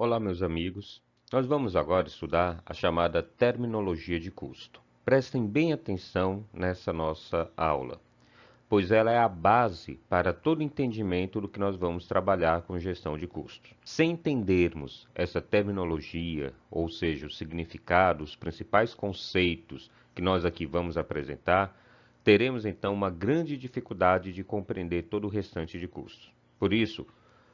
Olá, meus amigos. Nós vamos agora estudar a chamada terminologia de custo. Prestem bem atenção nessa nossa aula, pois ela é a base para todo entendimento do que nós vamos trabalhar com gestão de custos. Sem entendermos essa terminologia, ou seja, o significado, os principais conceitos que nós aqui vamos apresentar, teremos então uma grande dificuldade de compreender todo o restante de custos. Por isso,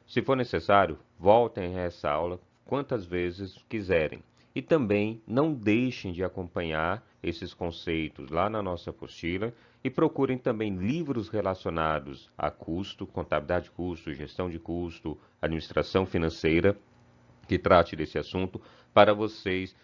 se for necessário, voltem a essa aula quantas vezes quiserem. E também não deixem de acompanhar esses conceitos lá na nossa apostila e procurem também livros relacionados a custo, contabilidade de custo, gestão de custo, administração financeira, que trate desse assunto, para vocês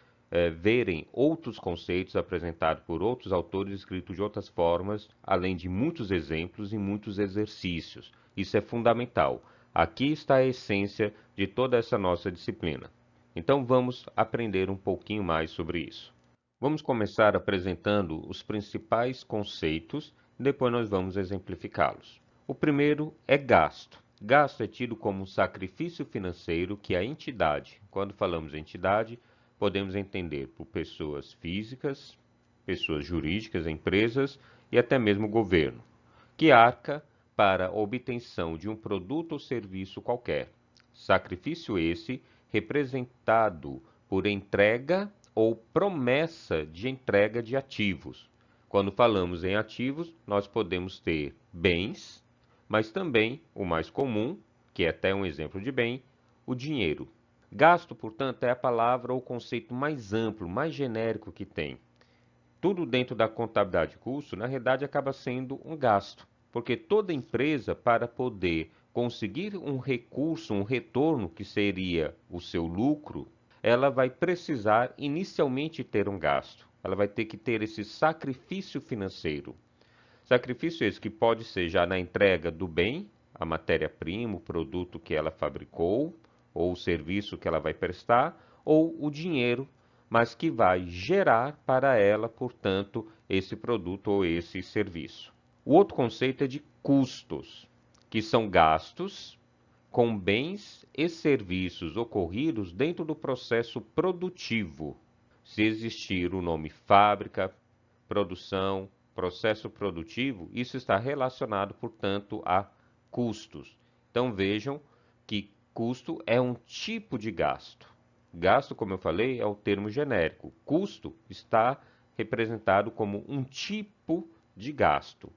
verem outros conceitos apresentados por outros autores, escritos de outras formas, além de muitos exemplos e muitos exercícios. Isso é fundamental. Aqui está a essência de toda essa nossa disciplina. Então vamos aprender um pouquinho mais sobre isso. Vamos começar apresentando os principais conceitos, depois nós vamos exemplificá-los. O primeiro é gasto. Gasto é tido como um sacrifício financeiro que a entidade, quando falamos entidade, podemos entender por pessoas físicas, pessoas jurídicas, empresas e até mesmo governo, que arca para a obtenção de um produto ou serviço qualquer. Sacrifício esse representado por entrega ou promessa de entrega de ativos. Quando falamos em ativos, nós podemos ter bens, mas também o mais comum, que é até um exemplo de bem, o dinheiro. Gasto, portanto, é a palavra ou conceito mais amplo, mais genérico que tem. Tudo dentro da contabilidade de custo, na realidade, acaba sendo um gasto, porque toda empresa, para poder conseguir um recurso, um retorno, que seria o seu lucro, ela vai precisar inicialmente ter um gasto. Ela vai ter que ter esse sacrifício financeiro. Sacrifício esse que pode ser já na entrega do bem, a matéria-prima, o produto que ela fabricou, ou o serviço que ela vai prestar, ou o dinheiro, mas que vai gerar para ela, portanto, esse produto ou esse serviço. O outro conceito é de custos, que são gastos com bens e serviços ocorridos dentro do processo produtivo. Se existir o nome fábrica, produção, processo produtivo, isso está relacionado, portanto, a custos. Então vejam que custo é um tipo de gasto. Gasto, como eu falei, é o termo genérico. Custo está representado como um tipo de gasto.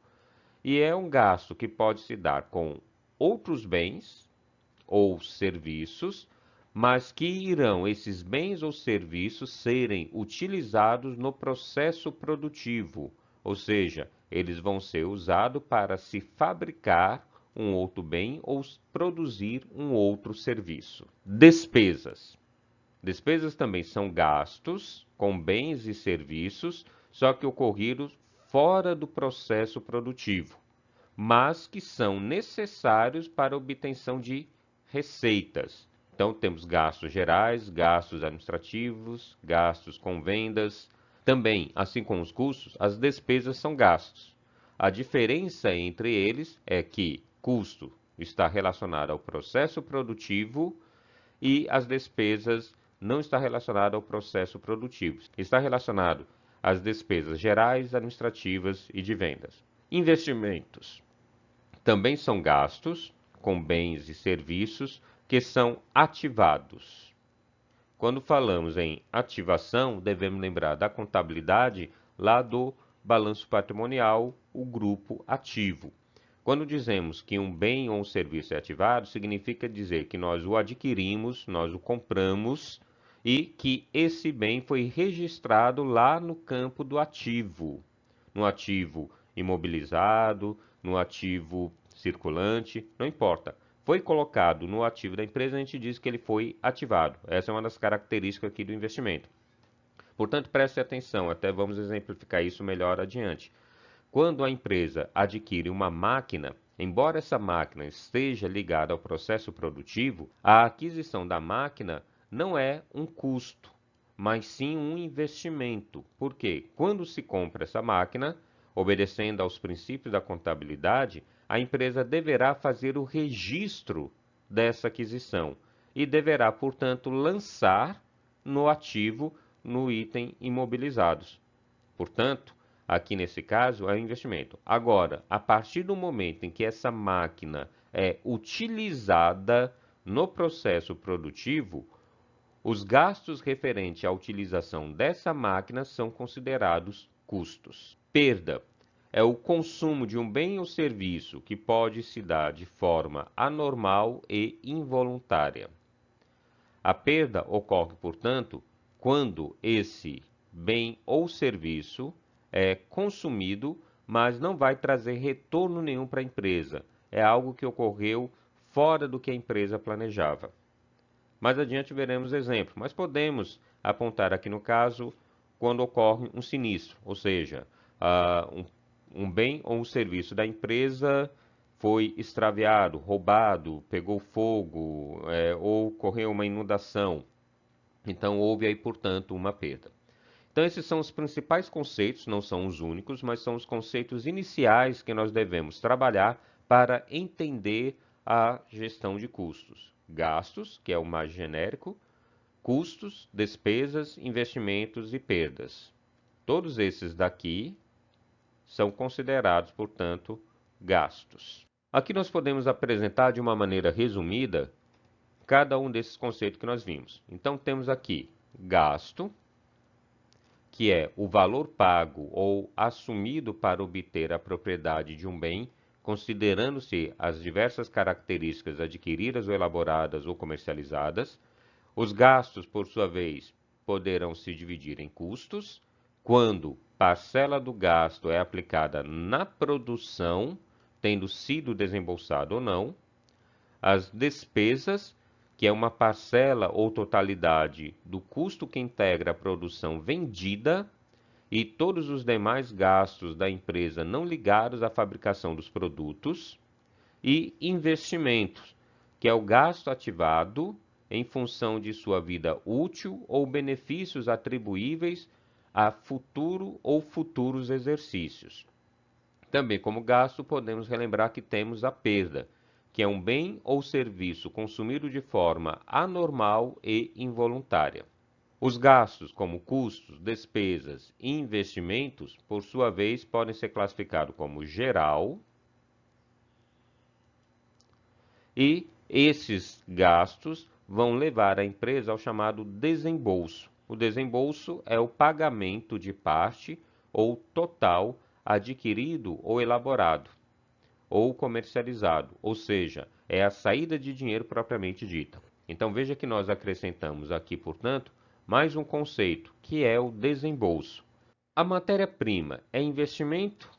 E é um gasto que pode se dar com outros bens ou serviços, mas que irão esses bens ou serviços serem utilizados no processo produtivo, ou seja, eles vão ser usados para se fabricar um outro bem ou produzir um outro serviço. Despesas. Despesas também são gastos com bens e serviços, só que ocorridos fora do processo produtivo, mas que são necessários para a obtenção de receitas. Então, temos gastos gerais, gastos administrativos, gastos com vendas. Também, assim como os custos, as despesas são gastos. A diferença entre eles é que custo está relacionado ao processo produtivo e as despesas não está relacionado ao processo produtivo. Está relacionado às despesas gerais, administrativas e de vendas. Investimentos também são gastos com bens e serviços que são ativados. Quando falamos em ativação, devemos lembrar da contabilidade lá do balanço patrimonial, o grupo ativo. Quando dizemos que um bem ou um serviço é ativado, significa dizer que nós o adquirimos, nós o compramos e que esse bem foi registrado lá no campo do ativo, no ativo imobilizado, no ativo circulante, não importa. Foi colocado no ativo da empresa, a gente diz que ele foi ativado. Essa é uma das características aqui do investimento. Portanto, preste atenção, até vamos exemplificar isso melhor adiante. Quando a empresa adquire uma máquina, embora essa máquina esteja ligada ao processo produtivo, a aquisição da máquina não é um custo, mas sim um investimento. Por quê? Quando se compra essa máquina, obedecendo aos princípios da contabilidade, a empresa deverá fazer o registro dessa aquisição. e deverá, portanto, lançar no ativo, no item imobilizados. Portanto, aqui nesse caso é um investimento. Agora, a partir do momento em que essa máquina é utilizada no processo produtivo, os gastos referentes à utilização dessa máquina são considerados custos. Perda é o consumo de um bem ou serviço que pode se dar de forma anormal e involuntária. A perda ocorre, portanto, quando esse bem ou serviço é consumido, mas não vai trazer retorno nenhum para a empresa. É algo que ocorreu fora do que a empresa planejava. Mais adiante veremos exemplo, mas podemos apontar aqui no caso quando ocorre um sinistro, ou seja, um bem ou um serviço da empresa foi extraviado, roubado, pegou fogo, ou ocorreu uma inundação. Então houve aí, portanto, uma perda. Então esses são os principais conceitos, não são os únicos, mas são os conceitos iniciais que nós devemos trabalhar para entender a gestão de custos. Gastos, que é o mais genérico, custos, despesas, investimentos e perdas. Todos esses daqui são considerados, portanto, gastos. Aqui nós podemos apresentar de uma maneira resumida cada um desses conceitos que nós vimos. Então temos aqui gasto, que é o valor pago ou assumido para obter a propriedade de um bem, considerando-se as diversas características adquiridas ou elaboradas ou comercializadas. Os gastos, por sua vez, poderão se dividir em custos, quando parcela do gasto é aplicada na produção, tendo sido desembolsado ou não. As despesas, que é uma parcela ou totalidade do custo que integra a produção vendida, e todos os demais gastos da empresa não ligados à fabricação dos produtos. E investimentos, que é o gasto ativado em função de sua vida útil ou benefícios atribuíveis a futuro ou futuros exercícios. Também como gasto, podemos relembrar que temos a perda, que é um bem ou serviço consumido de forma anormal e involuntária. Os gastos, como custos, despesas e investimentos, por sua vez, podem ser classificados como geral, e esses gastos vão levar a empresa ao chamado desembolso. O desembolso é o pagamento de parte ou total adquirido ou elaborado ou comercializado, ou seja, é a saída de dinheiro propriamente dita. Então veja que nós acrescentamos aqui, portanto, mais um conceito, que é o desembolso. A matéria-prima é investimento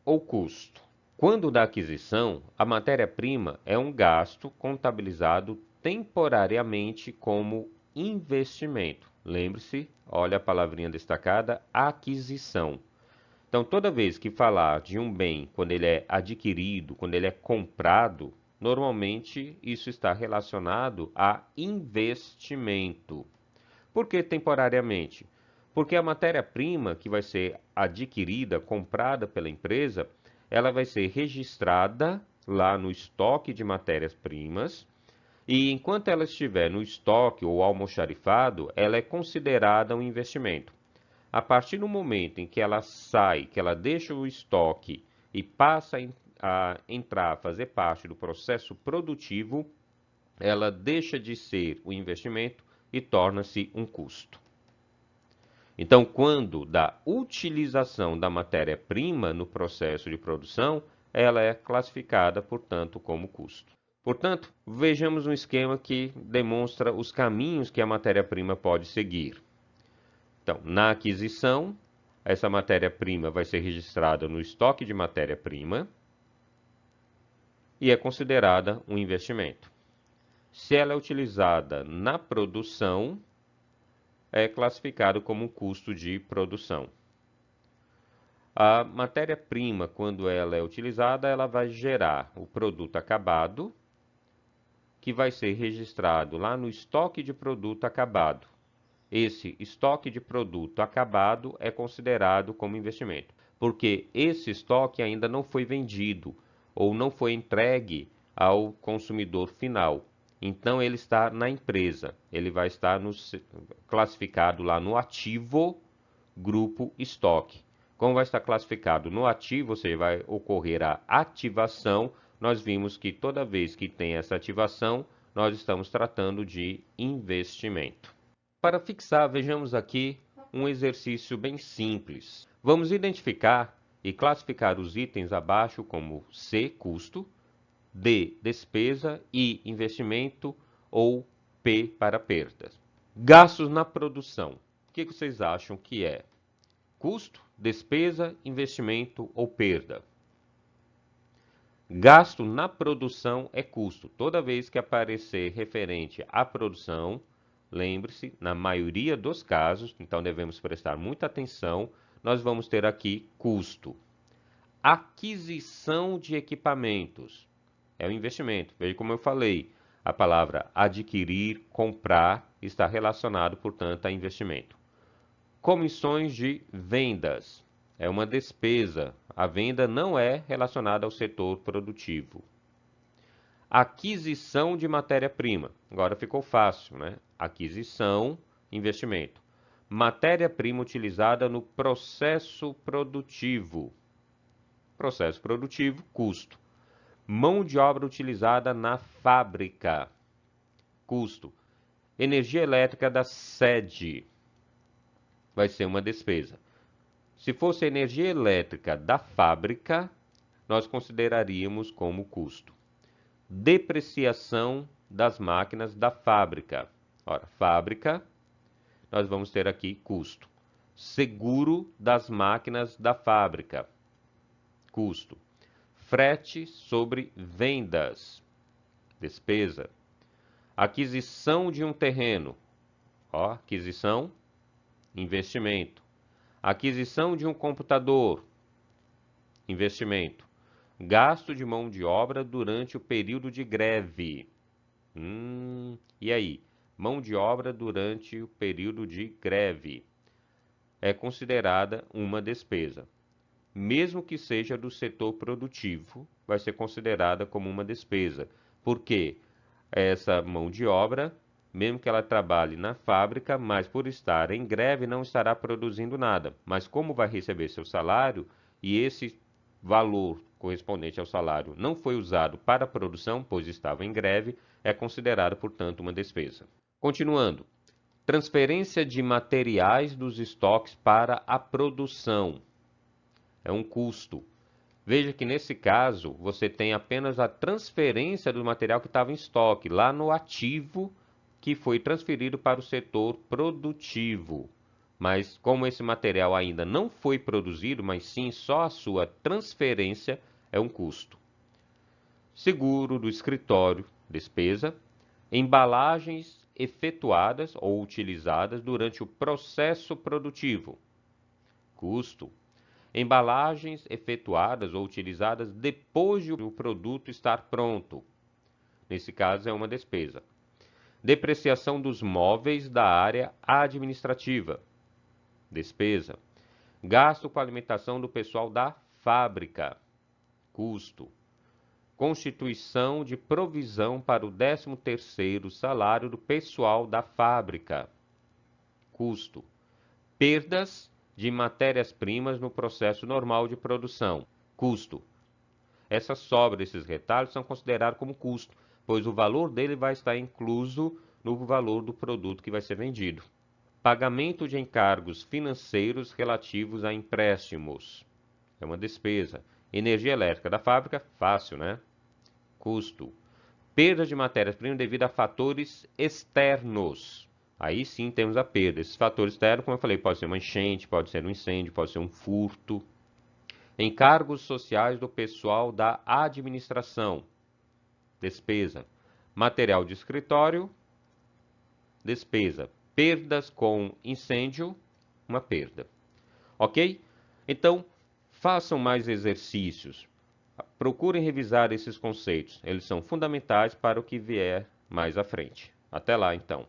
ou custo? Quando da aquisição, a matéria-prima é um gasto contabilizado temporariamente como investimento. Lembre-se, olha a palavrinha destacada, aquisição. Então, toda vez que falar de um bem, quando ele é adquirido, quando ele é comprado, normalmente isso está relacionado a investimento. Por que temporariamente? Porque a matéria-prima que vai ser adquirida, comprada pela empresa, ela vai ser registrada lá no estoque de matérias-primas, e enquanto ela estiver no estoque ou almoxarifado, ela é considerada um investimento. A partir do momento em que ela sai, que ela deixa o estoque e passa a entrar, a fazer parte do processo produtivo, ela deixa de ser um investimento e torna-se um custo. Então, quando da utilização da matéria-prima no processo de produção, ela é classificada, portanto, como custo. Portanto, vejamos um esquema que demonstra os caminhos que a matéria-prima pode seguir. Então, na aquisição, essa matéria-prima vai ser registrada no estoque de matéria-prima e é considerada um investimento. Se ela é utilizada na produção, é classificado como um custo de produção. A matéria-prima, quando ela é utilizada, ela vai gerar o produto acabado, que vai ser registrado lá no estoque de produto acabado. Esse estoque de produto acabado é considerado como investimento, porque esse estoque ainda não foi vendido ou não foi entregue ao consumidor final. Então, ele está na empresa. Ele vai estar classificado lá no ativo grupo estoque. Como vai estar classificado no ativo, ou seja, vai ocorrer a ativação, nós vimos que toda vez que tem essa ativação, nós estamos tratando de investimento. Para fixar, vejamos aqui um exercício bem simples. Vamos identificar e classificar os itens abaixo como C, custo, D, despesa, I, investimento ou P para perdas. Gastos na produção. O que vocês acham que é? Custo, despesa, investimento ou perda? Gasto na produção é custo. Toda vez que aparecer referente à produção, lembre-se, na maioria dos casos, então devemos prestar muita atenção, nós vamos ter aqui custo. Aquisição de equipamentos é um investimento. Veja como eu falei, a palavra adquirir, comprar está relacionado, portanto, a investimento. Comissões de vendas é uma despesa. A venda não é relacionada ao setor produtivo. Aquisição de matéria-prima. Agora ficou fácil, né? Aquisição, investimento. Matéria-prima utilizada no processo produtivo. Processo produtivo, custo. Mão de obra utilizada na fábrica. Custo. Energia elétrica da sede. Vai ser uma despesa. Se fosse energia elétrica da fábrica, nós consideraríamos como custo. Depreciação das máquinas da fábrica. Ora, fábrica, nós vamos ter aqui custo. Seguro das máquinas da fábrica. Custo. Frete sobre vendas. Despesa. Aquisição de um terreno. Ó, aquisição, investimento. Aquisição de um computador, investimento. Gasto de mão de obra durante o período de greve. E aí? Mão de obra durante o período de greve é considerada uma despesa. Mesmo que seja do setor produtivo, vai ser considerada como uma despesa. Por quê? Essa mão de obra, mesmo que ela trabalhe na fábrica, mas por estar em greve não estará produzindo nada. Mas como vai receber seu salário e esse valor correspondente ao salário não foi usado para a produção, pois estava em greve, é considerado, portanto, uma despesa. Continuando. Transferência de materiais dos estoques para a produção. É um custo. Veja que nesse caso, você tem apenas a transferência do material que estava em estoque, lá no ativo que foi transferido para o setor produtivo. Mas como esse material ainda não foi produzido, mas sim só a sua transferência, é um custo. Seguro do escritório, despesa. Embalagens efetuadas ou utilizadas durante o processo produtivo, custo. Embalagens efetuadas ou utilizadas depois de o produto estar pronto. Nesse caso, é uma despesa. Depreciação dos móveis da área administrativa. Despesa. Gasto com a alimentação do pessoal da fábrica. Custo. Constituição de provisão para o 13º salário do pessoal da fábrica. Custo. Perdas de matérias-primas no processo normal de produção. Custo. Essa sobra desses retalhos são considerados como custo, pois o valor dele vai estar incluso no valor do produto que vai ser vendido. Pagamento de encargos financeiros relativos a empréstimos. É uma despesa. Energia elétrica da fábrica, fácil, né? Custo. Perda de matérias-primas devido a fatores externos. Aí sim temos a perda. Esses fatores externos, como eu falei, pode ser uma enchente, pode ser um incêndio, pode ser um furto. Encargos sociais do pessoal da administração. Despesa. Material de escritório. Despesa. Perdas com incêndio. Uma perda. Ok? Então, façam mais exercícios. Procurem revisar esses conceitos. Eles são fundamentais para o que vier mais à frente. Até lá, então.